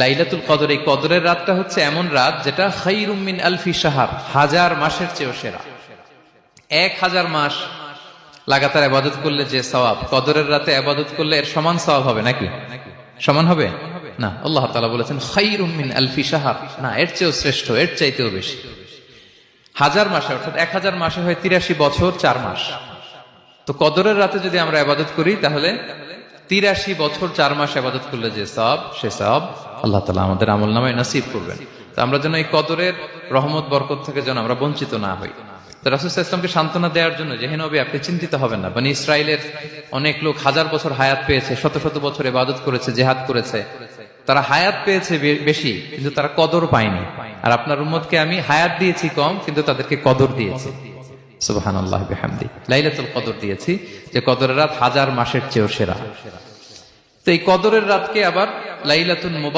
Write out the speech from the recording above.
লাইলাতুল কদর, এই কদরের রাতটা হচ্ছে এমন রাত যেটা খায়রুম মিন আলফি শাহর, 1000 মাসের চেয়েও সেরা। 1000 মাস লাগাতার ইবাদত করলে যে সওয়াব, কদরের রাতে ইবাদত করলে এর সমান সওয়াব হবে নাকি? সমান হবে না। আল্লাহ তাআলা বলেছেন খায়রুম মিন আলফি শাহর, না, এর চেয়েও শ্রেষ্ঠ, এর চাইতেও বেশি। 1000 মাসে, অর্থাৎ 1000 মাসে হয় 83 বছর 4 মাস। তো কদরের রাতে যদি আমরা ইবাদত করি তাহলে 83 বছর 4 মাস ইবাদত করলে যে সওয়াব, সে সওয়াব আল্লাহ তাআলা আমাদের আমলনামায় নসিব করবেন। তো আমরা যেন এই কদরের রহমত বরকত থেকে যেন আমরা বঞ্চিত না হই। তো রাসূল সাল্লাল্লাহু আলাইহি ওয়াসাল্লামকে সান্ত্বনা দেওয়ার জন্য, যে হে নবী আপনি চিন্তিত হবেন না, বনি ইসরাইলের অনেক লোক 1000 বছর হায়াত পেয়েছে, শত শত বছর ইবাদত করেছে, জিহাদ করেছে, তারা হায়াত পেয়েছে বেশি কিন্তু তারা কদর পায়নি। আর আপনার উম্মতকে আমি হায়াত দিয়েছি কম কিন্তু তাদেরকে কদর দিয়েছি। সুবহানাল্লাহি ওয়া বিহামদিহি, লাইলাতুল কদর দিয়েছি, যে কদরের রাত 1000 মাসের চেয়েও সেরা। তো এই কদরের রাতকে আবার লাইলাতুল মুবারাক